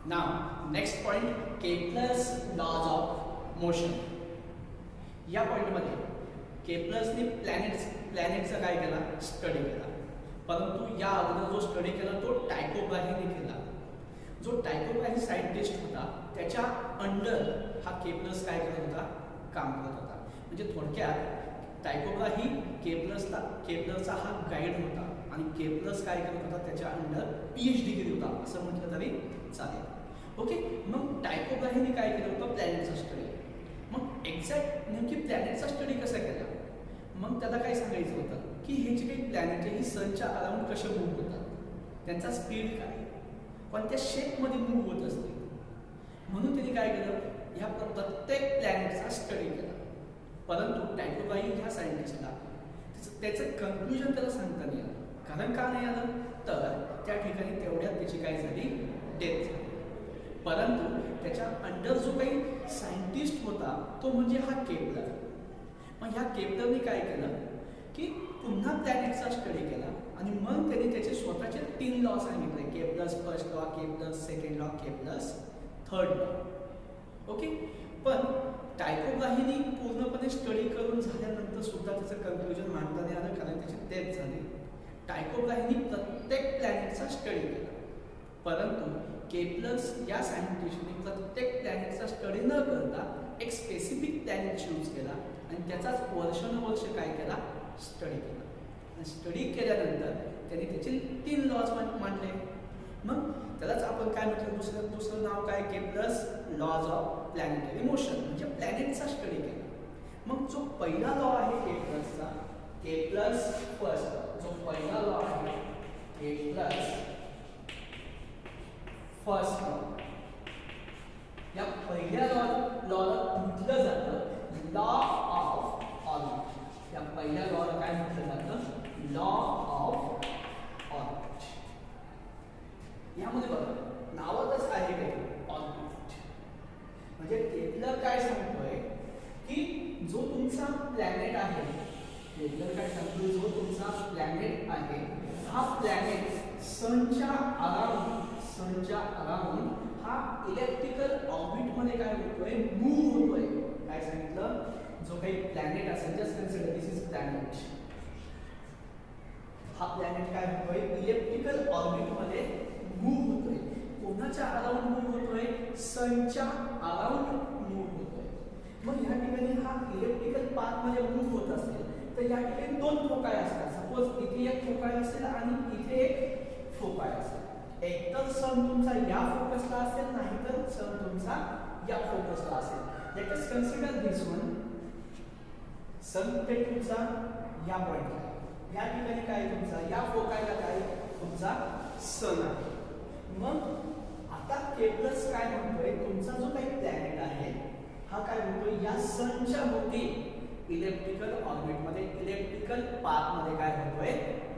Now next point Kepler's laws of motion. या पॉइंटमध्ये केप्लर्सने प्लॅनेटचा काय केला स्टडी केला. परंतु या अगोदर जो स्टडी केला तो टायको ब्राहेने केला. जो टायको ब्राहे सायंटिस्ट होता त्याच्या अंडर हा केप्लर्स काय करत होता काम करत होता. म्हणजे थोडक्यात टायको ब्राहे केप्लरचा हा गाईड होता आणि केप्लर्स काय करत होता त्याच्या अंडर PhD केली होता असं म्हटलं तरी चालेल. ओके. मग टायको ब्राहेने काय केलं होतं प्लॅनेटचा स्टडी. मग एक्झॅक्ट नेमकी प्लॅनेटचा स्टडी कसा केला. मग त्याला काय सांगायचं होतं की हे जे काही प्लॅनेट आहे ही सनच्या अराउंड कसे मूव्ह होतात, त्यांचा स्पीड काय, कोणत्या शेपमध्ये मूव्ह होत असते. म्हणून त्यांनी काय केलं ह्या प्रत्येक प्लॅनेटचा स्टडी केला. परंतु टायको ब्राहे ह्या सायंटिस्टला त्याचं कन्क्लुजन त्याला सांगता नाही आलं. कारण का नाही आलं तर त्या ठिकाणी तेवढ्यात त्याची काय झाली डेथ झाली. परंतु त्याच्या अंडर जो काही सायंटिस्ट होता तो म्हणजे हा केप्लर. मग ह्या केप्लरने काय केलं की पुन्हा प्लॅनेटचा स्टडी केला आणि मग त्याने त्याचे स्वतःचे 3 लॉ सांगितले. Kepler's first law, Kepler's second law, Kepler's third law. Okay. पण टायको ब्राहेने पूर्णपणे स्टडी करून झाल्यानंतर सुद्धा त्याचं कन्क्लुजन मांडता नाही आलं कारण त्याची डेथ झाली. टायको ब्राहेने प्रत्येक प्लॅनेटचा स्टडी केला. परंतु केप्लर्स या सायंटिस्टने प्रत्येक प्लॅनेटचा स्टडी न करता एक स्पेसिफिक प्लॅनेट चूज केला आणि त्याचाच वर्षानुवर्ष काय केला स्टडी केला. आणि स्टडी केल्यानंतर त्यांनी त्याचे 3 लॉज मांडले. मग त्यालाच आपण काय म्हटलं दुसरं नाव काय Kepler's laws of planetary motion म्हणजे प्लॅनेटचा स्टडी केला. मग जो पहिला लॉ आहे केप्लर्सचा केप्लर्स फर्स्ट लॉ, जो पहिला लॉ आहे केप्लर्स फर्स्ट लॉ, या पहिल्या लॉला म्हटलं जातं लॉ ऑफ ऑर्बिट. या पहिल्या लॉला काय म्हटलं जातं लॉ ऑफ ऑर्बिट. यामध्ये बघा नावातच आहे काय ऑर्बिट. म्हणजे केप्लर काय सांगतोय की जो तुमचा प्लॅनेट आहे, केप्लर काय सांगतोय जो तुमचा प्लॅनेट आहे हा प्लॅनेट सनच्या अराउंड हा इलेक्ट्रिकल ऑर्बिट मध्ये काय होतोय मूव्ह होतोय. काय सांगितलं जो काही प्लॅनेट असेल just consider this is planet. हा प्लॅनेट काय होतोय इलेक्ट्रिकल ऑर्बिट मध्ये मूव्ह होतोय. कोणाच्या अराउंड मूव्ह होतोय सनच्या अराउंड मूव्ह होतोय. मग या ठिकाणी हा इलेक्ट्रिकल पाथ मध्ये मूव्ह होत असेल तर या ठिकाणी 2 फोकाय असतात. सपोज इथे एक फोकाय असेल आणि इथे एक फोकाय असेल. एक तर सन तुमचा या फोकसला असेल नाहीतर सन तुमचा या फोकसला असेल. लेट अस कन्सिडर दिस वन. सन कुठे तुमचा या पॉइंटला, या ठिकाणी काय तुमचा या फोकायला काय तुमचा सन आहे. मग आता केप्लर्स काय म्हणतोय तुमचा जो काही प्लॅनेट आहे हा काय म्हणतोय या सनच्या भोवती इलेक्ट्रिकल ऑर्बिट मध्ये इलेक्ट्रिकल पाथ मध्ये काय होतोय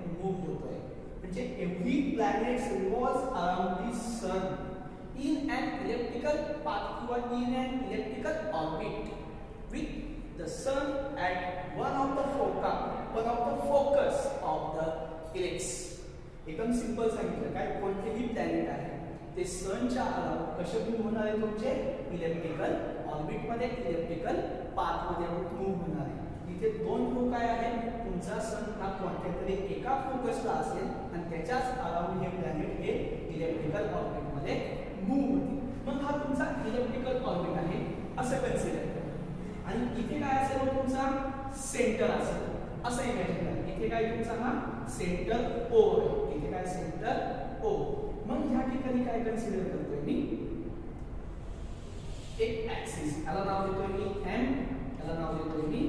मूव्ह होतोय. म्हणजे every planet revolves around the sun in an electrical path किंवा in an electrical orbit with the sun at one of the focus of the elects. एकदम सिंपल सांगितलं काय कोणतेही प्लॅनेट आहे ते सनच्या अराउंड कसे मूव्ह होणार आहे तुमचे इलेक्ट्रिकल ऑर्बिट मध्ये इलेक्ट्रिकल पाथ मध्ये मूव्ह होणार आहे. इथे 2 फोकाय आहेत. तुमचा सन हा कोणत्या तरी एका फोकसला असेल आणि त्याच्याच अराउंड हे प्लॅनेट हे इलेक्ट्रिकल ऑर्बिट मध्ये मूव्ह होतील. मग हा तुमचा इलेक्ट्रिकल ऑर्बिट आहे असं कन्सिडर करा. आणि इथे काय असेल तुमचा सेंटर असेल असं इमॅजिन करा. इथे काय तुमचा हा सेंटर ओ आहे. इथे काय सेंटर ओ. मग ह्या ठिकाणी काय कन्सिडर करतोय मी एक ऍक्सिस. याला नाव देतोय मी एम, याला नाव देतोय मी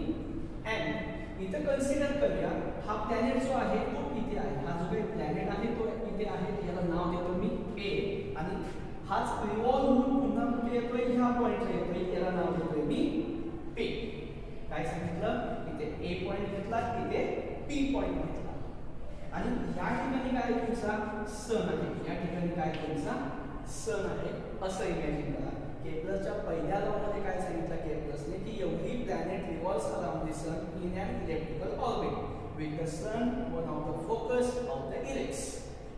एन. इथं कन्सिडर करूया हा प्लॅनेट जो आहे तो इथे आहे. हा जो काही प्लॅनेट आहे तो इथे आहे. याला नाव देतो मी ए आणि हाच रिव्हॉल्व होऊन पुन्हा कुठे येतोय ह्या पॉइंटला येतोय. याला नाव देतोय मी पी. काय सांगितलं इथे ए पॉइंट घेतला इथे पी पॉइंट घेतला. आणि या ठिकाणी काय तुमचा सन आहे. या ठिकाणी काय तुमचा सन आहे असं इमॅजिन करा. केप्लरच्या पहिल्या लॉ मध्ये काय सांगितलं केप्लर्सने की every planet revolves around the sun in an electrical orbit with the sun one of the focus of the ellipse.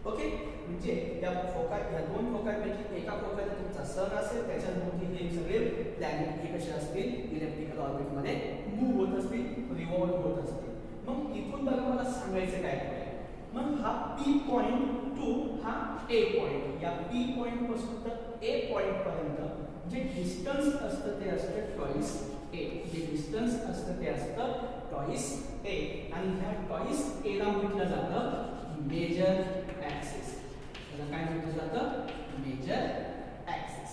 Okay. म्हणजे या 2 फोकाय पैकी एका फोकायला ऑर्बिटमध्ये मूव्ह होत असतील, रिव्हॉल्व होत असतील. मग इथून बघा मला सांगायचं काय आहे. मग हा P पॉइंट टू हा A पॉइंट, या P पॉइंट पासून तर A पॉइंट पर्यंत जे डिस्टन्स असतं ते असतं टॉइस A. जे डिस्टन्स असतं ते असतं टॉइस A. आणि ह्या टॉइस A ला म्हटलं जातं मेजर ॲक्सिस. त्याला काय म्हटलं जातं? Major axis.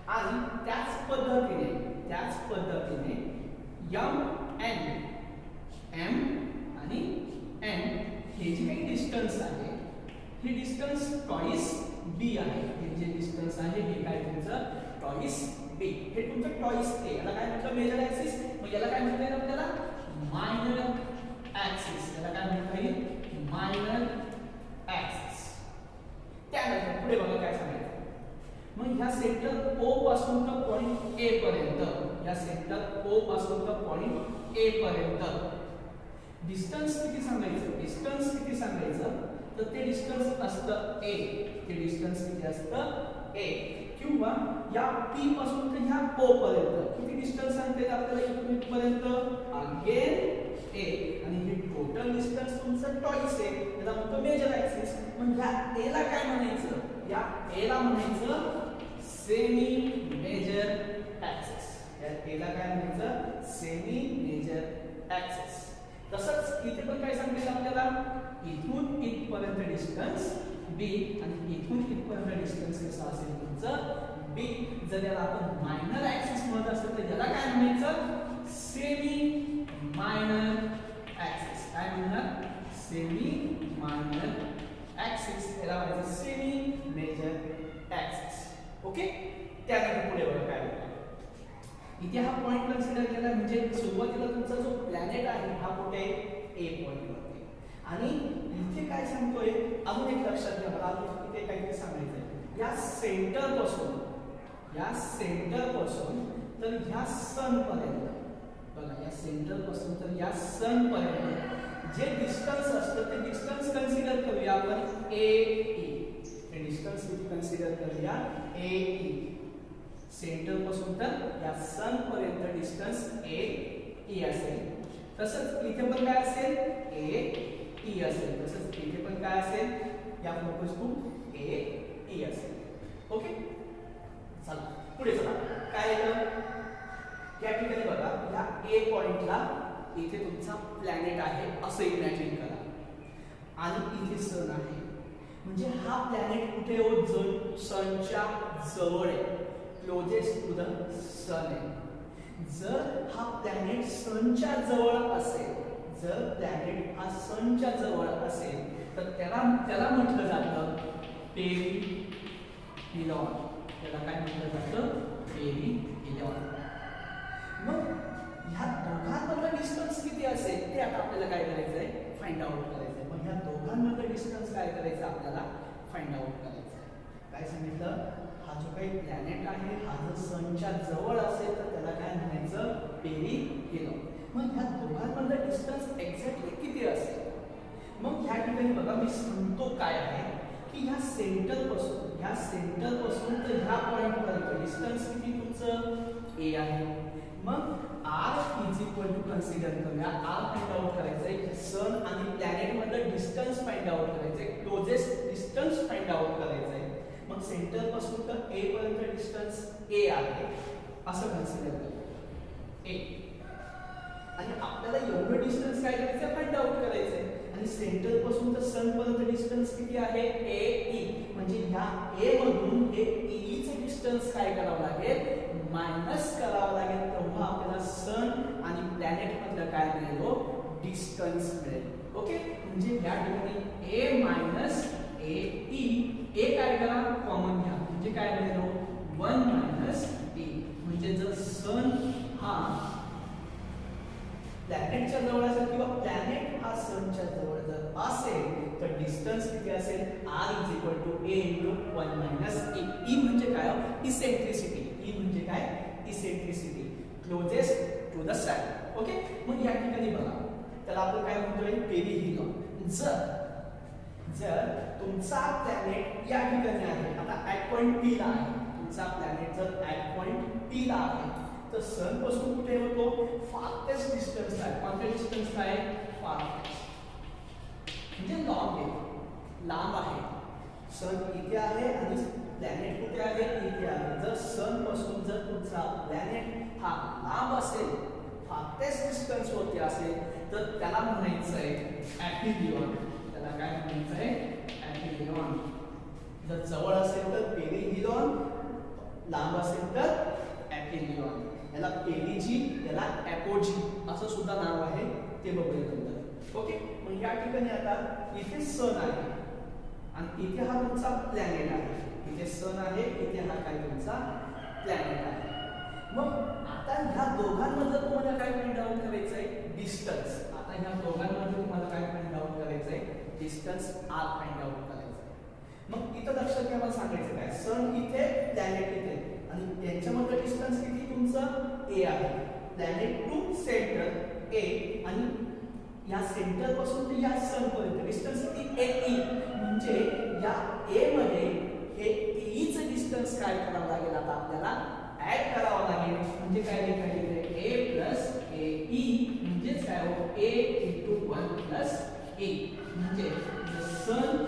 आणि त्याच पद्धतीने M आणि N हे जे काही डिस्टन्स आहे, हे डिस्टन्स टॉइस B आहे. हे जे डिस्टन्स आहे हे काय तुमचं टॉइस B. हे तुमचं टॉइस A. याला काय म्हटलं? Major axis. मग याला काय म्हणता येईल आपल्याला? Minor axis. याला काय म्हणता येईल? Minor axis. त्यानंतर पुढे बघा काय सांगायचं. मग ह्या सेंटर O पासून तर पॉइंट A पर्यंत, या सेंटर O पासून तर पॉइंट A पर्यंत डिस्टन्स किती सांगायचं? तर ते डिस्टन्स असतं A. ते डिस्टन्स किती असतं? A. किंवा या P पासून तर ह्या O पर्यंत किती डिस्टन्स सांगता येईल आपल्याला इथून इथपर्यंत? Again A. आणि हे टोटल डिस्टन्स तुमचं टॉइस आहे, त्याला म्हणतो मेजर ॲक्सिस. मग या A ला काय म्हणायचं? या A ला म्हणायचं सेमी मेजर ॲक्सिस. या A ला काय म्हणायचं? Semi major axis. तसंच इथे पण काय सांगितलं आपल्याला? इथून इथपर्यंत डिस्टन्स B आणि इथून इथपर्यंत डिस्टन्स कसा असेल तुमचं B. जर याला आपण मायनर ॲक्सिस म्हणत असेल तर याला काय म्हणायचं? Semi minor axis. काय म्हणणार? Semi minor axis. याला म्हणायचं सेमी मेजर ॲक्सिस. ओके. त्यानंतर पुढे बघा काय होतं. इथे हा पॉइंट कन्सिडर केला म्हणजे सुरुवातीला तुमचा जो प्लॅनेट आहे हा कुठे आहे? A पॉइंट वरती. आणि इथे काय सांगतोय अजून एक लक्षात घ्या. मला इथे काहीतरी सांगायचं आहे. या सेंटर पासून तर ह्या सन पर्यंत बघा, या सेंटर पासून तर या सन पर्यंत जे डिस्टन्स असतं ते डिस्टन्स कन्सिडर करूया आपण AE. ते डिस्टन्स किती कन्सिडर करूया? AE. सेंटर पासून तर या सन पर्यंत डिस्टन्स AE असेल. तसंच इथे पण काय असेल? AE असेल. तसंच इथे पण काय असेल? या फोकस टू AE असेल. ओके. चला पुढे चला. काय येतं? या ठिकाणी बघा, या A पॉइंटला इथे तुमचा प्लॅनेट आहे असं इमॅजिन करा. आणि इथे सन आहे. म्हणजे हा प्लॅनेट कुठे हो? सनच्या जवळ आहे. क्लोजेस्ट टू द सन आहे. जर हा प्लॅनेट सनच्या जवळ असेल, जर प्लॅनेट हा सनच्या जवळ असेल तर त्याला म्हटलं जातं पेरिहेलियॉन. त्याला काय म्हटलं जातं? पेरिहेलियॉन. मग ह्या दोघांमधलं डिस्टन्स किती असेल ते आता आपल्याला काय करायचं आहे? फाइंड आउट करायचं आहे. मग ह्या दोघांमधलं डिस्टन्स काय करायचं आपल्याला? फाइंड आउट करायचं आहे. काय सांगितलं? हा जो काही प्लॅनेट आहे हा जर सनच्या जवळ असेल तर त्याला काय म्हणायचं? पेरिहेलियॉन. मग ह्या दोघांमधलं डिस्टन्स एक्झॅक्टली किती असेल? मग ह्या ठिकाणी बघा मी सांगतो काय आहे की ह्या सेंटर पासून तर ह्या पॉइंट पर्यंत डिस्टन्स किती तुमचं? A आहे. मग R is equal to consider करूया. R फाइंड आउट करायचंय. सन आणि प्लॅनेट मधलं डिस्टन्स फाइंड आउट करायचंय. क्लोजेस्ट डिस्टन्स फाइंड आउट करायचंय. मग सेंटर पासून तर A पर्यंत डिस्टन्स A आहे असं कन्सिडर करूया. A. आणि आपल्याला एवढं डिस्टन्स काय करायचं? फाइंड आउट करायचंय. आणि सेंटर पासून तर सन पर्यंत डिस्टन्स किती आहे? AE. म्हणजे ह्या A मधून हे E चे डिस्टन्स काय करावं लागेल? मायनस करावं लागेल. तेव्हा आपल्याला सन आणि प्लॅनेट मधलं काय मिळेल? डिस्टन्स मिळेल. ओके. म्हणजे या ठिकाणी A मायनस AE. A काय करा? कॉमन घ्या. म्हणजे काय मिळेल? 1 मायनस E. म्हणजे जर सन हा प्लॅनेटच्या जवळ असेल किंवा प्लॅनेट हा सनच्या जवळ जर असेल तर डिस्टन्स किती असेल? R is equal to A into 1 minus E. E म्हणजे काय? इसेंट्रिसिटी. E म्हणजे काय? Eccentricity. Closest to the sun. Okay. मग या ठिकाणी बघा, त्याला आपण काय म्हणतोय? पेरिहेलियॉन. जर तुमचा प्लॅनेट या ठिकाणी आहे, आता ऍट पॉइंट P ला आहे. तुमचा प्लॅनेट जर ऍट पॉइंट P ला आहे तर सन पासून कुठे होतो फारथेस्ट डिस्टन्स आहे कोणत्या डिस्टन्स आहे फारथेस्ट म्हणजे लांब आहे सन इथे आहे आणि प्लॅनेट कुठे आहे इथे आहे जर सन पासून जर तुमचा प्लॅनेट हा लांब असेल फारथेस्ट डिस्टन्स वरती असेल तर त्याला म्हणायचं आहे ॲपिलियॉन त्याला काय म्हणायचं आहे ॲपिलियॉन जर जवळ असेल तर पेरिहिलियॉन लांब असेल तर ॲपिलियॉन याला पेरिजी याला ॲपोजी असं सुद्धा नाव आहे ते बघूया नंतर ओके मग या ठिकाणी आता इथे सन आहे आणि इथे हा तुमचा प्लॅनेट आहे इथे सन आहे इथे हा काय तुमचा प्लॅनेट आहे मग आता ह्या दोघांमधलं तुम्हाला काय फाइंड आउट करायचं आहे डिस्टन्स आता ह्या दोघांमध्ये तुम्हाला काय फाइंड आउट करायचं आहे डिस्टन्स आर फाइंड आउट करायचं आहे मग इथं लक्षात घ्या मला सांगायचं काय सन इथे प्लॅनेट इथे आणि यांच्यामधलं डिस्टन्स किती तुमचं ए आहे प्लॅनेट टू सेंटर ए आणि या सेंटर पासून ते या सन पर्यंत डिस्टन्स किती ए म्हणजे या ए मध्ये हे ई चं डिस्टन्स काय करावं लागेल आता आपल्याला ऍड करावं लागेल म्हणजे काय लिहिता येईल ए प्लस ए ई म्हणजे काय हो ए इंटू 1 प्लस ए म्हणजे सन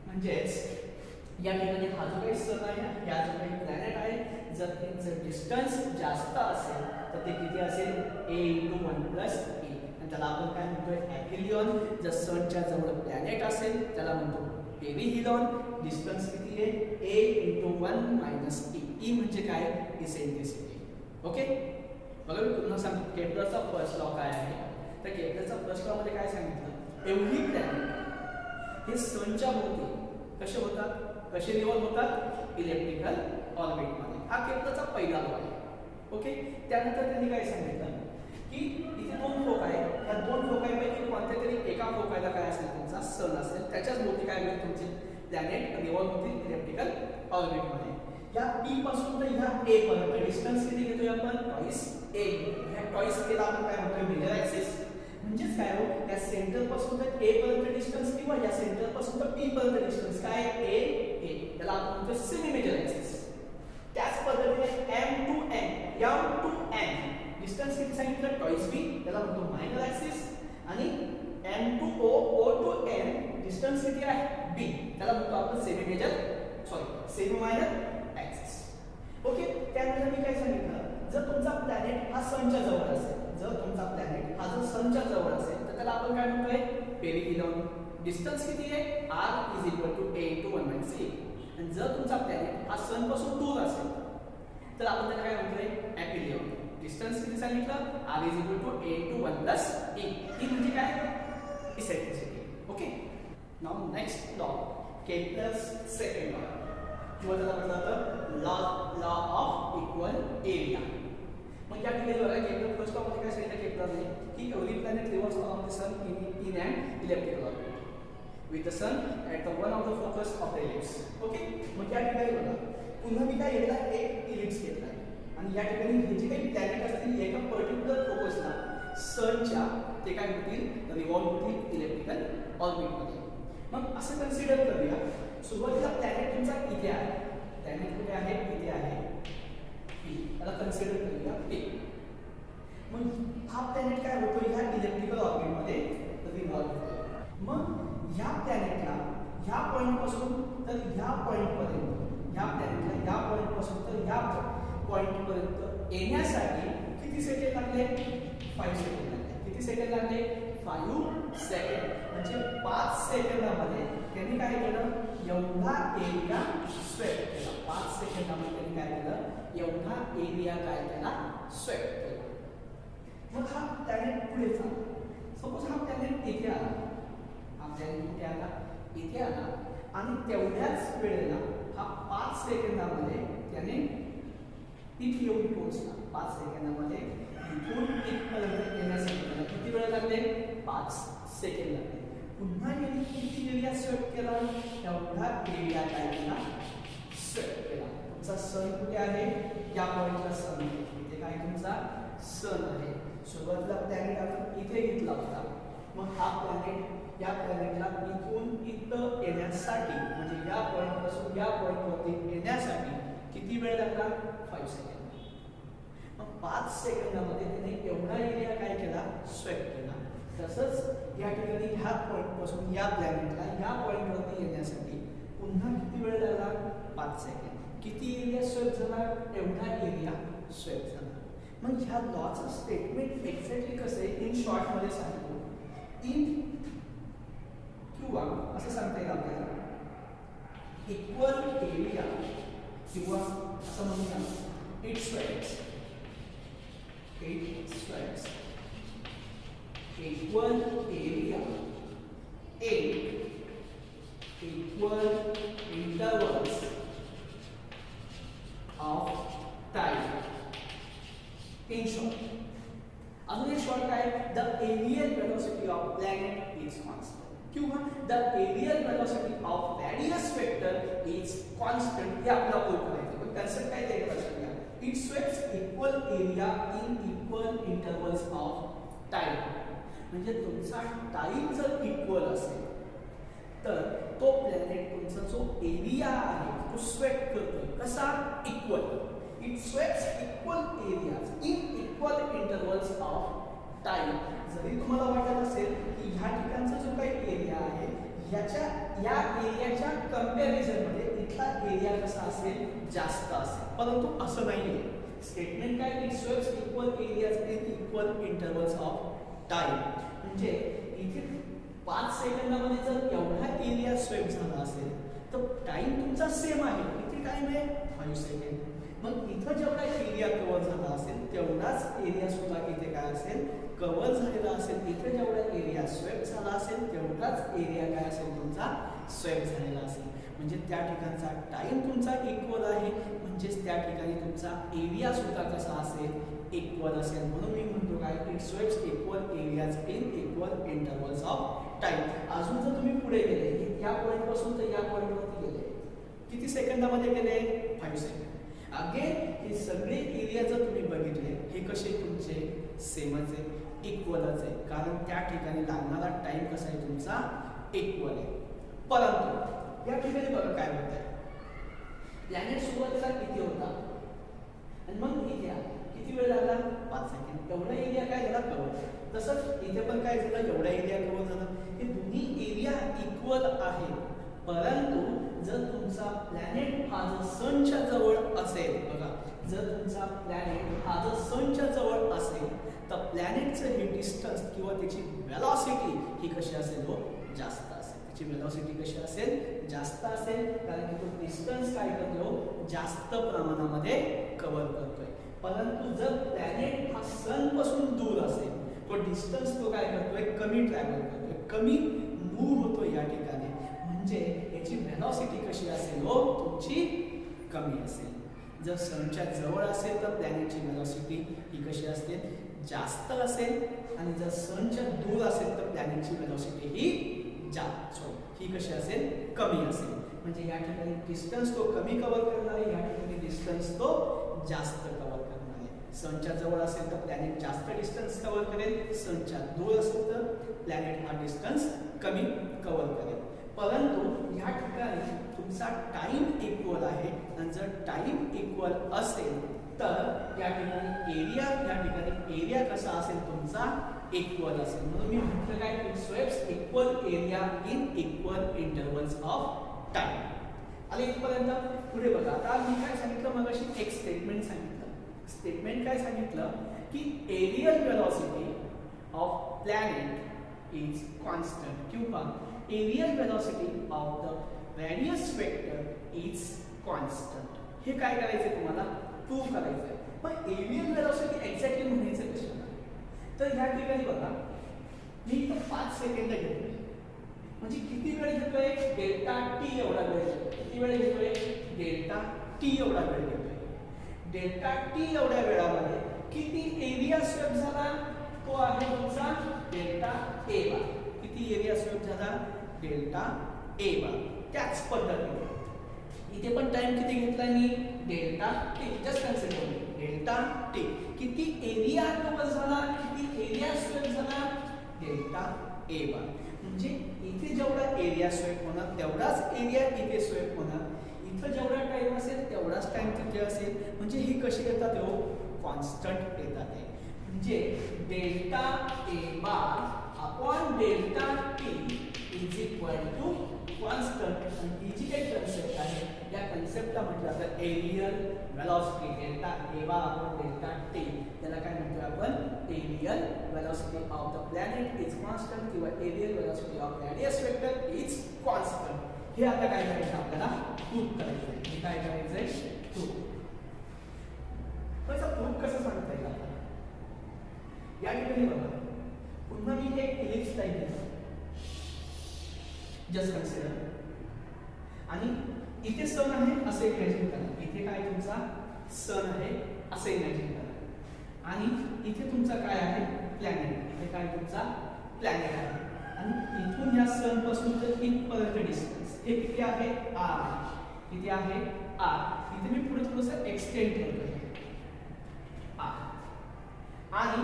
म्हणजेच या ठिकाणी हा जो काही सन आहे या जो काही प्लॅनेट आहे जर त्यांचं डिस्टन्स जास्त असेल तर ते किती असेल ए इंटू 1 प्लस ए आणि त्याला आपण काय म्हणतोय ॲपिलियॉन जर सनच्या जवळ प्लॅनेट असेल त्याला म्हणतो पेरिहिलियॉन डिस्टन्स किती आहे ए इंटू 1 मायनस ई ई म्हणजे काय इसेंट्रिसिटी ओके बघा मी पुन्हा सांगतो केपलरचा फर्स्ट लॉ काय आहे तर केपलरचा फर्स्ट लॉ मध्ये काय सांगितलं एव्हरी प्लॅनेट हे सनच्या भोवती कसे होतात कसे रिव्हॉल्व होतात इलेक्ट्रिकल ऑर्बिटमध्ये हा केपलरचा पहिला लॉ आहे ओके त्यानंतर त्यांनी काय सांगितलं की इथे दोन फोक आहे या दोन फोकांपैकी कोणत्या तरी एका फोकाला काय असेल तुमचा सन असेल त्याच्याच भोवती काय होईल तुमचे प्लॅनेट रिव्हॉल्व होतील इलेक्ट्रिकल ऑर्बिटमध्ये या पी पासून तर ह्या ए पर्यंत डिस्टन्स किती घेतोय आपण टॉइस ए ह्या टॉइस केला आपण काय म्हणतोय मेजर ऍक्सिस म्हणजेच काय हो या सेंटर पासून तर ए पर्यंत डिस्टन्स किंवा या सेंटर पासून तर पी पर्यंत डिस्टन्स काय ए ए त्याला आपण म्हणतो सेमी मेजर ऍक्सिस त्याच पद्धतीने एम टू एन डिस्टन्स किती सांगितलं टॉइस बी त्याला म्हणतो मायनर ऍक्सिस आणि M to O O to N distance किती आहे बी त्याला म्हणतो आपण सेमी मायनर ऍक्सिस ओके त्यानंतर मी काय सांगितलं जर तुमचा प्लॅनेट हा सनच्या जवळ असेल जर तुमचा प्लॅनेट हा जर सनच्या जवळ असेल तर त्याला आपण काय म्हणतोय पेरिहिलियॉन डिस्टन्स किती आहे r is equal to a to 1 minus e आणि जर तुमचा प्लॅनेट हा सन पासून दूर असेल तर आपण त्याला काय म्हणतोय ॲपिलियॉन डिस्टन्स किती सांगितलं r is equal to a to 1 plus e ही म्हणजे काय eccentricity okay now next law Kepler's second law किंवा त्याला म्हटलं जातं लॉ ऑफ इक्वल एरिया मग या ठिकाणी बघा केपलर फर्स्ट लॉ मध्ये काय सांगितलं केपलरने की every planet revolves around the sun in and electrical orbit with the sun at the one of the focus of the ellipse okay मग या ठिकाणी बघा पुन्हा मी काय एकदा एक इलिप्स घेतला आणि या ठिकाणी हे जे काही प्लॅनेट असतील एका पर्टिक्युलर फोकसला सनच्या ते काय होतील रिव्हॉल्व होतील इलेक्ट्रिकल ऑर्बिटमध्ये मग असं कन्सिडर करूया सुरुवातीला प्लॅनेट तुमचा इथे आहे प्लॅनेट कुठे आहे इथे आहे पी त्याला कन्सिडर करूया पी मग हा प्लॅनेट काय होतो ह्या इलेक्ट्रिकल ऑर्बिटमध्ये रिव्हॉल्व होतो मग ह्या प्लॅनेटला ह्या पॉइंट पासून तर ह्या पॉइंट पर्यंत ह्या प्लॅनेटला ह्या पॉइंट पासून तर ह्या पॉइंट पर्यंत येण्यासाठी किती सेकंड लागले 5 सेकंड लागले किती सेकंड लागले 5 सेकंड म्हणजे 5 सेकंदामध्ये त्यांनी काय केलं एवढा एरिया स्वेप केला 5 सेकंदामध्ये त्यांनी काय केलं एवढा एरिया काय केला स्वेप केला मग हा प्लॅनेट पुढे चालला सपोज हा प्लॅनेट इथे आला हा प्लॅनेट कुठे आला इथे आला आणि तेवढ्याच वेळेला हा 5 सेकंदामध्ये त्याने इथे येऊन पोहोचला 5 सेकंदामध्ये इथून इथपर्यंत येण्यासाठी त्याला किती वेळ लागले 5 सेकंद लागले पुन्हा यांनी किती एरिया स्वेप केला एवढा एरिया काय केला स्वेप केला तुमचा सन कुठे आहे या पॉइंटला सन आहे इथे काय तुमचा सन आहे सुरुवातीला प्लॅनेट आपण इथे घेतला होता मग हा प्लॅनेट या प्लॅनेटला इथून इथं येण्यासाठी म्हणजे या पॉइंट पासून या पॉइंट वरती येण्यासाठी किती वेळ लागला 5 सेकंद 5 सेकंदामध्ये त्याने एवढा एरिया काय केला, स्वेप केला. तसंच या ठिकाणी ह्या पॉईंटपासून या प्लॅनेटला या पॉईंटवरती येण्यासाठी पुन्हा किती वेळ लागला, 5 सेकंद. किती एरिया स्वेप झाला, एवढा एरिया स्वेप झाला. मग ह्या लॉचं स्टेटमेंट एक्झॅक्टली कसं आहे इन शॉर्टमध्ये सांगतो. इन किंवा असं सांगता येईल आपल्याला इक्वल एरिया किंवा असं म्हणूया it sweeps equal area in equal intervals of time. In short अजून एक शॉर्ट काय, the areal velocity of planet is constant किंवा the areal velocity of radius vector is constant. हे आपल्याला प्रूव्ह करायचं. पण कन्सेप्ट काय ते लक्षात घ्या. It sweeps equal area in equal intervals of time. म्हणजे तुमचा टाइम जर इक्वल असेल तर तो प्लॅनेट तुमचा जो एरिया आहे तो स्वेप करतो. कसा, equal. It sweeps equal areas in equal intervals of time. जरी तुम्हाला वाटत असेल की ह्या ठिकाणचा जो काही एरिया आहे या एरियाच्या कंपॅरिझन मध्ये इथला एरिया कसा असेल, जास्त असेल. परंतु असं नाहीये. स्टेटमेंट काय, it sweeps equal areas in equal intervals of time. म्हणजे इथे 5 सेकंदामध्ये जर एवढा एरिया स्वेप झाला असेल तर टाइम तुमचा सेम आहे. किती टाइम आहे, 5 सेकंड. मग इथं जेवढा एरिया कव्हर झाला असेल तेवढाच एरिया सुद्धा इथे काय असेल, कव्हर झालेला असेल. इथे जेवढा एरिया स्वेप झाला असेल तेवढाच एरिया काय असेल, तुमचा स्वेप झालेला असेल. म्हणजे त्या ठिकाणचा टाइम तुमचा इक्वल आहे. म्हणजेच त्या ठिकाणी तुमचा एरिया सुद्धा कसा असेल, इक्वल असेल. म्हणून मी म्हणतो काय, it sweeps equal areas in equal intervals of time. अजून जर तुम्ही पुढे गेले या पॉईंटपासून तर या पॉईंटवरती गेले, किती सेकंदामध्ये गेले, 5 सेकंद. अगेन हे सगळे एरिया जर तुम्ही बघितले हे कसे तुमचे सेमच आहे, इक्वलच आहे. कारण त्या ठिकाणी लागणारा टाइम कसा आहे तुमचा, इक्वल आहे. परंतु या ठिकाणी बघा काय होत आहे. प्लॅनेट सुरुवातीला किती होता आणि मग इथे किती वेळ लागला, 5 सेकंद. एवढा एरिया काय झाला, कव्हर. तसंच इथे पण काय झालं, एवढा एरिया कव्हर झाला. हे दोन्ही एरिया इक्वल आहे. परंतु जर तुमचा प्लॅनेट हा जर सनच्या जवळ असेल, बघा जर तुमचा प्लॅनेट हा जर सनच्या जवळ असेल तर प्लॅनेटचं हे डिस्टन्स किंवा त्याची वेलॉसिटी ही कशी असेल, हो जास्त असेल. त्याची वेलॉसिटी कशी असेल, जास्त असेल. कारण की तो डिस्टन्स काय करतो, जास्त प्रमाणामध्ये कव्हर करतोय. परंतु जर प्लॅनेट हा सन पासून दूर असेल तो डिस्टन्स तो काय करतोय, कमी ट्रॅव्हल करतोय, कमी मूव्ह होतो या ठिकाणी. म्हणजे याची वेलॉसिटी कशी असेल, हो तुमची कमी असेल. जर सनच्या जवळ असेल तर प्लॅनेटची वेलॉसिटी ही कशी असेल, जास्त असेल. आणि जर सनच्या दूर असेल तर प्लॅनेटची वेलॉसिटी ही ही कशी असेल, कमी असेल. म्हणजे या ठिकाणी डिस्टन्स तो कमी कव्हर करणार आहे, या ठिकाणी डिस्टन्स तो जास्त कव्हर करणार आहे. सनच्या जवळ असेल तर प्लॅनेट जास्त डिस्टन्स कव्हर करेल, सनच्या दूर असेल तर प्लॅनेट हा डिस्टन्स कमी कव्हर करेल. परंतु या ठिकाणी तुमचा टाइम इक्वल आहे आणि जर टाइम इक्वल असेल तर या ठिकाणी एरिया कसा असेल, तुमचा इक्वल असेल. म्हणून मी म्हटलं काय, it sweeps equal area in equal intervals of time. आले इथपर्यंत. पुढे बघा, आता मी काय सांगितलं, मगाशी एक स्टेटमेंट सांगितलं. स्टेटमेंट काय सांगितलं की areal velocity of planet is constant किंवा areal velocity of the radius vector is constant. हे काय करायचंय, तुम्हाला प्रूव्ह करायचंय. पण एरियल वेलॉसिटी एक्झॅक्टली म्हणायचं कशाला, तर या ठिकाणी बघा मी इथं 5 सेकंद घेतोय. म्हणजे किती वेळ घेतोय, डेल्टा टी एवढा वेळ घेतोय. किती वेळ घेतोय, डेल्टा टी एवढा वेळ घेतोय. डेल्टा टी एवढ्या वेळामध्ये किती एरिया स्वेप झाला, तो आहे तुमचा डेल्टा ए बार. किती एरिया स्वेप झाला, डेल्टा ए बार. त्याच पद्धतीने इथे पण टाइम किती घेतला मी, delta T. Just consider delta T. किती एरिया कव्हर झाला, किती एरिया स्वेप झाला, डेल्टा ए बार. म्हणजे इथे जेवढा एरिया स्वेप होणार तेवढाच एरिया इथे स्वेप होणार. इथं जेवढा टाइम असेल तेवढाच टाइम तिथे असेल. म्हणजे ही कशी येतात, हो कॉन्स्टंट येतात आहे. म्हणजे delta A bar upon delta T is equal to constant. आणि ही जी काही कन्सेप्ट आहे या कन्सेप्टला म्हटलं जातं areal velocity. Delta A bar upon delta T त्याला काय म्हणतो आपण areal velocity of the planet is constant किंवा areal velocity of radius vector is constant. हे आता काय करायचं आपल्याला प्रूफ करायचं आहे. हे काय करायचं आहे प्रूफ. त्याचा प्रूफ कसं सांगता येईल आपल्याला. या ठिकाणी बघा पुन्हा मी एक इलिप्स लाईन घेतो जस्ट कन्सिडर. आणि इथे सन आहे असं इमॅजिन करा. इथे काय तुमचा सन आहे असं इमॅजिन करा. आणि इथे तुमचा काय आहे प्लॅनेट. इथे काय तुमचा प्लॅनेट आहे. आणि इथून या सन पासून तर इथपर्यंत डिस्टन्स हे किती आहे आर. किती आहे आर. इथे मी पुढे थोडंसं एक्सटेंड करतो आर. आणि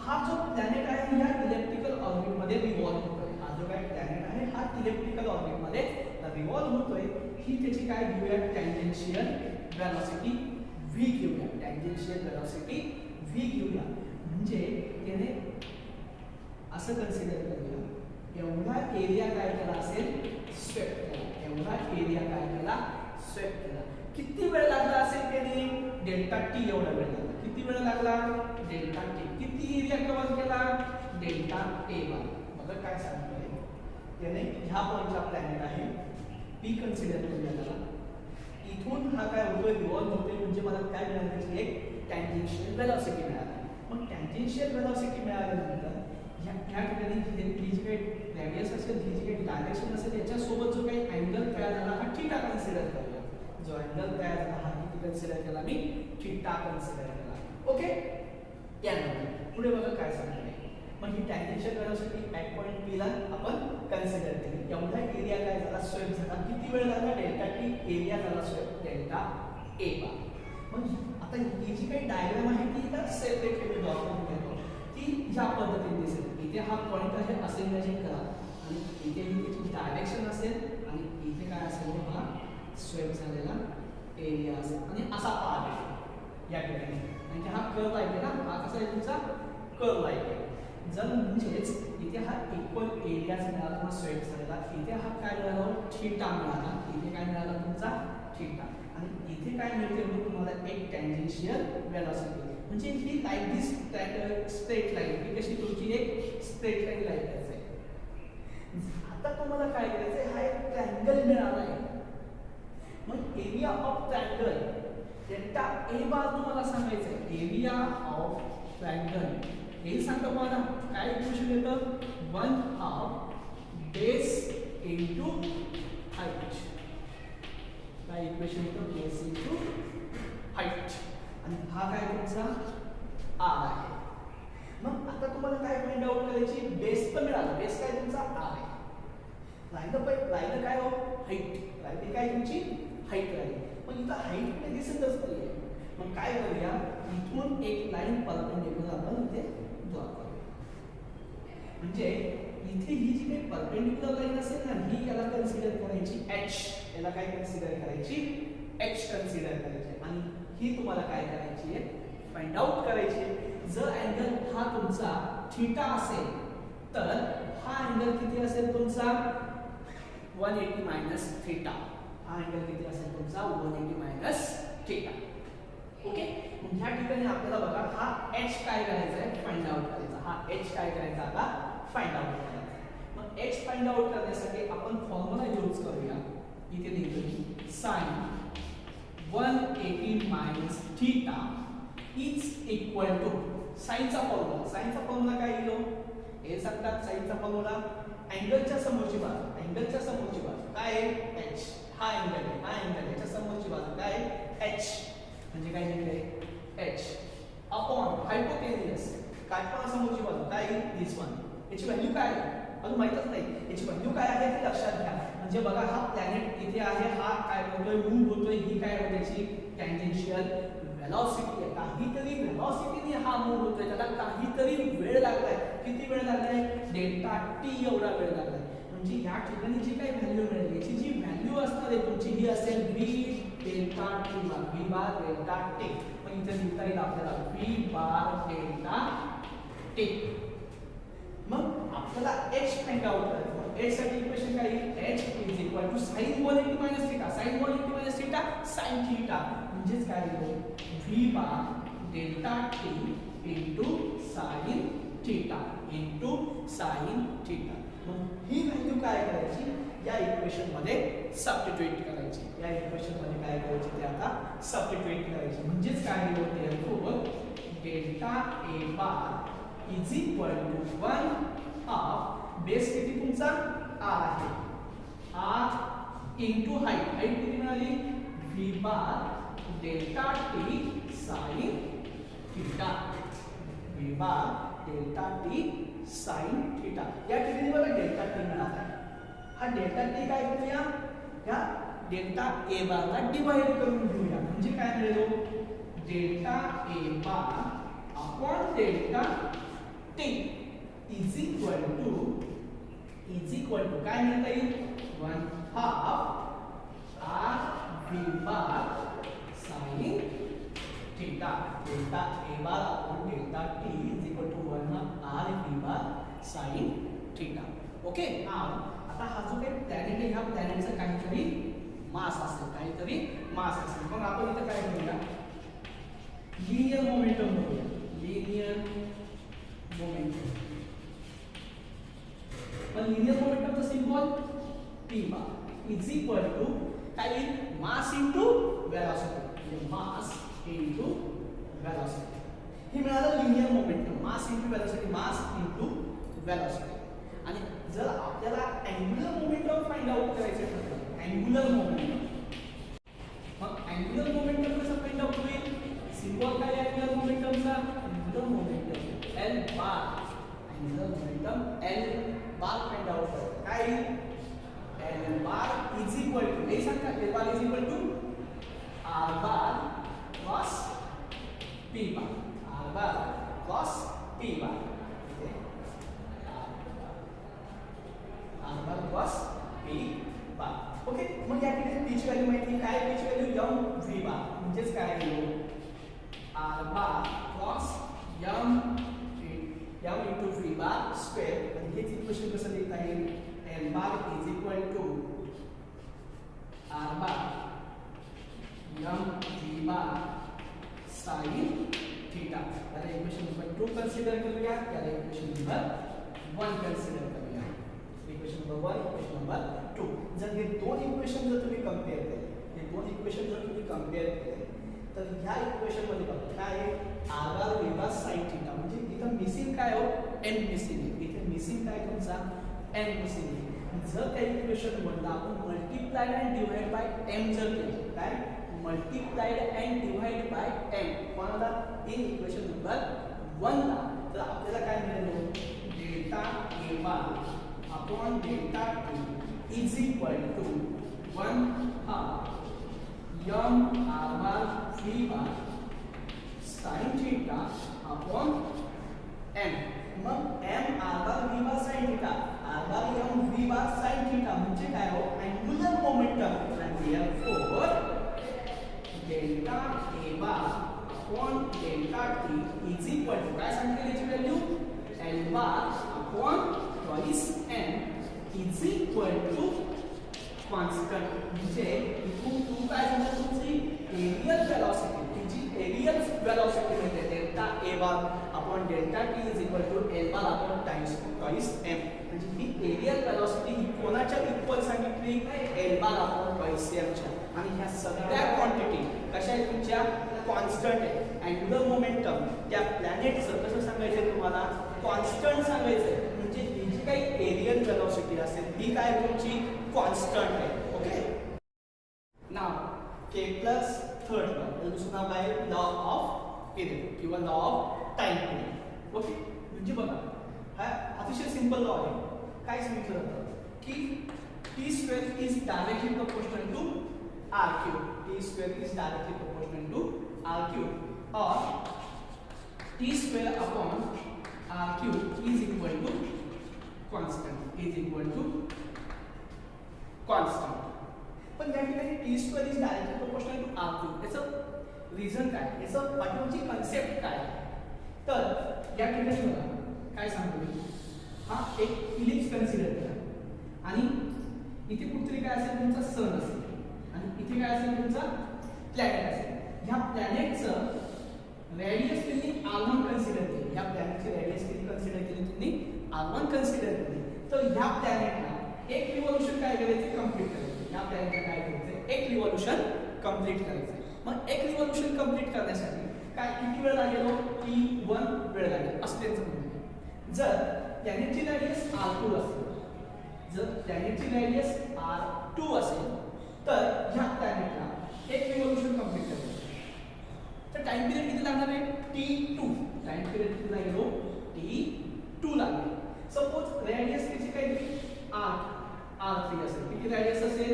हा जो प्लॅनेट आहे या इलेक्ट्रिकल ऑर्बिट मध्ये रिव्हॉल्व होतोय. हा जो काय प्लॅनेट आहे हा इलेक्ट्रिकल ऑर्बिट मध्ये रिव्हॉल्व होतोय. ही त्याची काय घेऊया टँजेन्शियल वेलॉसिटी v घेऊया. टँजेन्शियल वेलॉसिटी v घेऊया. म्हणजे त्याने असं कन्सिडर करूया एवढा एरिया काय केला असेल स्वेप्ट केला. एवढा एरिया काय केला स्वेप्ट केला. किती वेळ लागला असेल त्याने डेल्टा टी एवढा वेळ लागला. किती वेळ लागला डेल्टा टी. किती एरिया कव्हर केला डेल्टा ए वन. बघा काय सांगतोय त्याने ह्या पॉइंटला प्लॅनेट आहे पी कन्सिडर करूया त्याला. इथून हा काय होतोय रिव्हॉल्व होतोय. म्हणजे मला काय मिळालं त्याची एक टँजेन्शियल वेलॉसिटी मिळाली. मग टँजेन्शियल वेलॉसिटी मिळाल्यानंतर ह्या ठिकाणी ही जी काही रेडियस असेल ही जी काही डायरेक्शन असेल याच्यासोबत जो काही अँगल तयार झाला हा थीटा कन्सिडर करूया. जो अँगल तयार झाला हा किती कन्सिडर केला मी थीटा कन्सिडर केला. ओके. त्यानंतर पुढे बघा काय सांगतोय. मग ही tangential velocity at point P ला आपण कन्सिडर केली. एवढा एरिया काय झाला स्वेप्ट झाला. किती वेळ झाला डेल्टा टी एरिया झाला स्वेप्ट डेल्टा ए बार. मग आता ही जी काही डायग्राम आहे ती इथं सेपरेटली ड्रॉ करून घेतो. ती ह्या पद्धतीने दिसेल. इथे हा पॉइंट आहे असे इमॅजिन करा. आणि इथे ही त्याची डायरेक्शन असेल आणि इथे काय असेल हा स्वेप्ट झालेला एरिया असेल. आणि असा पार्ट आहे या ठिकाणी. म्हणजे हा कर्व आहे ना. हा कसा आहे तुमचा कर्व आहे. जर म्हणजेच इथे हा इक्वल एरियाज मिळाला किंवा स्वेप्ट झालेला. इथे हा काय मिळाला थीटा मिळाला. इथे काय मिळाला तुमचा थीटा. आणि इथे काय मिळते मग तुम्हाला एक टँजेन्शियल वेलॉसिटी. म्हणजे ही लाईक दिस स्ट्रेट लाईन ही कशी तुमची एक स्ट्रेट लाईन लाईन आहे. आता तुम्हाला काय करायचं हा एक ट्रायंगल मिळाला आहे. मग area of triangle delta A बार तुम्हाला सांगायचं आहे. एरिया ऑफ ट्रायंगल हे सांगतो मला काय इक्वेशन येतं 1/2 बेस इनटू हाईट. काय इक्वेशन येतं बेस इनटू हाईट. आणि हा काय तुमचा आर आहे. मग आता तुम्हाला काय फाइंड आउट करायची बेस तर मिळाला. बेस काय तुमचा आर आहे. राहिलं काय हो हाईट. राहिली काय तुमची हाईट राहिली. मग इथं हाईट कुठे दिसतच नाहीये. मग काय करूया इथून एक लाईन परपेंडिक्युलर आपण इथे ड्रॉ करू. म्हणजे इथे ही जी काही परपेंडिक्युलर लाईन असेल ना ही याला कन्सिडर करायची एच. याला काय कन्सिडर करायची एच कन्सिडर करायची. आणि ही तुम्हाला काय करायची आहे फाइंड आउट करायची. जर अँगल हा तुमचा थीटा असेल तर हा अँगल किती असेल तुमचा 180 मायनस थीटा. हा अँगल किती असेल तुमचा 180 मायनस थीटा. ओके. मग ह्या ठिकाणी आपल्याला बघा हा एच काय करायचा आहे फाइंड आउट करायचा. हा एच काय करायचा आता फाइंड आउट करायचा. मग एच फाइंड आउट करण्यासाठी आपण फॉर्म्युला यूज करूया. इथे लिहितो sine 180 minus theta is equal to साइनचा फॉर्म्युला. साइनचा फॉर्म्युला काय लिहिलो हे सांगतात. साइनचा फॉर्म्युला अँगलच्या समोरची बाजू. अँगलच्या समोरची बाजू काय आहे एच. हा अँगल आहे. हा अँगल याच्या समोरची बाजू काय आहे एच. म्हणजे काय लिहिले एच अपॉन हायपोटेन्युस. काटकोनासमोरची बाजू काय दिस वन. याची व्हॅल्यू काय आहे अजून माहितच नाही. याची व्हॅल्यू काय आहे ते लक्षात घ्या. म्हणजे बघा हा प्लॅनेट इथे आहे. हा काय होतोय मूव्ह होतोय. ही काय होते त्याची टँजेन्शियल वेलॉसिटी आहे. काहीतरी वेलॉसिटीने हा मूव्ह होतोय. त्याला काहीतरी वेळ लागलाय. किती वेळ लागलाय डेल्टा टी एवढा वेळ लागलाय. म्हणजे या ठिकाणी जी काही व्हॅल्यू मिळेल याची जी व्हॅल्यू असणार आहे तुमची ही असेल v delta T bar, V bar delta T. पण इथे लिहिता येईल आपल्याला व्ही बार डेल्टा टी. मग आपल्याला h फाइंड आउट करायचं. मग h साठी इक्वेशन काय येईल? h is equal to sin 180 minus theta. sin 180 minus theta sin theta म्हणजेच काय येईल? v bar delta t into sin theta into sin theta. मग ही व्हॅल्यू काय करायची? या इक्वेशन मध्ये सबस्टिट्यूट करायची. या इक्वेशन मध्ये काय करायची? ते आता सबस्टिट्यूट करायची. म्हणजेच काय होते? Delta a bar is equal to 1 half base किती तुमचा r आहे, r इनटू हाईट. हाईट किती मिळाली? v bar delta t sin theta. v bar delta t sin theta. या ठिकाणी मला डेल्टा t मिळाला आहे. हा डेल्टा t काय करूया? या डेल्टा a बारला डिवाइड करून घेऊया. म्हणजे काय मिळेल? Delta a bar upon delta t is equal to काय मिळता येईल? 1 half r v bar sin theta. Delta a bar upon delta t is equal to 1 half r v bar sin theta. Okay. आता हा जो काही planet आहे, ह्या प्लॅनेटचा काहीतरी मास असेल. मग आपण इथे काय करूया? लिनियर मोमेंटम बघूया. Linear momentum. पण लिनियर मोमेंटमचा symbol p bar is equal to काय येईल? Mass into velocity. म्हणजे मास इनटू वेलोसिटी. हे मिळालं linear momentum. Mass into velocity, mass into velocity. आणि जर आपल्याला अँग्युलर मोमेंटम फाइंड आउट करायचं ठरलं, अँग्युलर मोमेंटम, मग अँग्युलर मोमेंटम कसं फाइंड आउट होईल? सिंबल काय आहे अँग्युलर मोमेंटमचा? Angular momentum L bar. Angular momentum L bar find out करायचं. काय येईल? L bar is equal to, हे सांगा, L bar is equal to R bar cos P bar. R bar cos P bar. R bar cos P bar. Okay. मग या ठिकाणी p ची value माहिती काय? p ची व्हॅल्यू m v बार. म्हणजेच काय येईल? R bar cos m into v bar square. आणि हेच इक्वेशन कसं लिहिता येईल? L bar is equal to R bar m v bar sin theta. याला इक्वेशन नंबर 2 कन्सिडर करूया. याला इक्वेशन नंबर 1 कन्सिडर करूया. Equation number 1, equation number 2. जर हे दोन इक्वेशन जर तुम्ही कंपेअर केले, तर ह्या इक्वेशन मध्ये बघा काय आहे? r bar v bar sin theta. म्हणजे इथं मिसिंग काय हो? m मिसिंग आहे. इथे मिसिंग काय तुमचा? m मिसिंग आहे. जर त्या इक्वेशन मधला आपण multiplied and divide by m जर केलं, काय? Multiplied and divide by m कोणाला? इन इक्वेशन नंबर 1 ला. तर आपल्याला काय मिळेल? Delta a bar upon delta t is equal to 1 half m r bar v bar sin theta upon m. मग m r bar v bar sin theta, r bar m v bar sin theta म्हणजे काय हो? Angular momentum. आणि therefore delta a bar upon delta t is equal to काय सांगितलं याची value? l bar upon twice m is equal to constant. म्हणजे इथून तू काय झालं? तुमची एरियल वेलोसिटी, तिची एरियल वेलोसिटी म्हणजे delta a bar upon delta t is equal to l bar upon twice m. म्हणजे ही एरियल वेलोसिटी ही कोणाच्या इक्वल सांगितली? l bar upon twice m च्या. आणि ह्या सगळ्या क्वांटिटी कशा आहेत? तुमच्या कॉन्स्टंट आहे. अँग्युलर मोमेंटम त्या प्लॅनेटचं कसं सांगायचं तुम्हाला? कॉन्स्टंट सांगायचं. म्हणजे ही जी काही एरियल वेलोसिटी असेल ही काय तुमची कॉन्स्टंट आहे. ओके. नाव k प्लस थर्ड लॉ, दुसरं नाव आहे लॉ ऑफ पिरियड किंवा law of time period. Okay. म्हणजे बघा हा अतिशय सिंपल लॉ आहे. काय सांगितलं जातं की t square is directly proportional to r cube. t square is directly proportional to r cube और t square upon r cube is equal to constant. पण या ठिकाणी T square is directly proportional to R cube. याचं reason काय, याचं पाठीमागची concept काय? तर या ठिकाणी बघा काय सांगतो मी, हा एक इलिप्स कन्सिडर करा आणि इथे कुठेतरी काय असेल तुमचा सन असेल आणि इथे काय असेल तुमचा प्लॅनेट असेल. ह्या प्लॅनेटचं रेडियस त्यांनी R1 कन्सिडर केली. ह्या प्लॅनेटची रेडियस किती कन्सिडर केली त्यांनी? R1 कन्सिडर केली. तर ह्या प्लॅनेटला एक रिव्हॉल्यूशन काय करायचे, कंप्लीट करायचे. ह्या प्लॅनेटला काय करायचं, एक रिव्हॉल्यूशन कंप्लीट करायचं. मग एक रिव्हॉल्यूशन कंप्लीट करण्यासाठी काय किती वेळ लागेल, T1 वेळ लागेल असं त्यांचं म्हणणं आहे. जर प्लॅनेटची रेडियस R2 असेल, जर प्लॅनेटची रेडियस R2 असेल तर ह्या प्लॅनेटला एक रिव्हॉल्यूशन कंप्लीट करायचं. तर टाइम पिरियड किती लागणार आहे, T2. टाइम पिरियड किती लागेल, T2 लागेल. सपोज रेडियस किती काय R3 असेल. किती रेडियस असेल,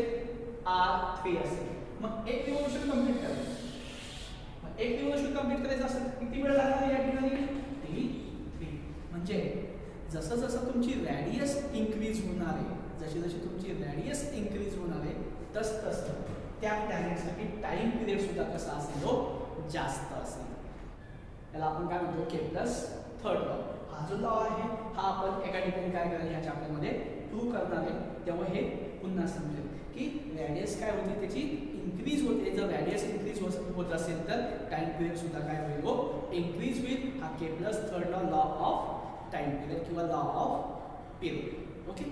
R3 असेल. मग एक रिव्हॉल्यूशन कंप्लीट करायचं. मग एक रिव्हॉल्यूशन कंप्लीट करायचं असेल किती वेळ लागणार या ठिकाणी, T3. म्हणजे जसं जसं तुमची रेडियस इन्क्रीज होणार आहे, जशी जशी तुमची रेडियस इन्क्रीज होणार आहे तसं त्या प्लॅनेटसाठी टाइम पिरियड सुद्धा कसा असेल, तो जास्त असेल. त्याला आपण काय म्हणतो, केप्लर्स थर्ड लॉ. हा जो लॉ आहे हा आपण एका ठिकाणी काय करायला ह्या चॅप्टरमध्ये प्रूव्ह करणार आहे. तेव्हा हे पुन्हा समजेल की रेडियस काय होते, त्याची इन्क्रीज होते. जर रेडियस इन्क्रीज होत असेल तर टाइम पिरियड सुद्धा काय होईल, वो इन्क्रीज होईल. हा Kepler's third law of time period किंवा लॉ ऑफ पिरियड. ओके.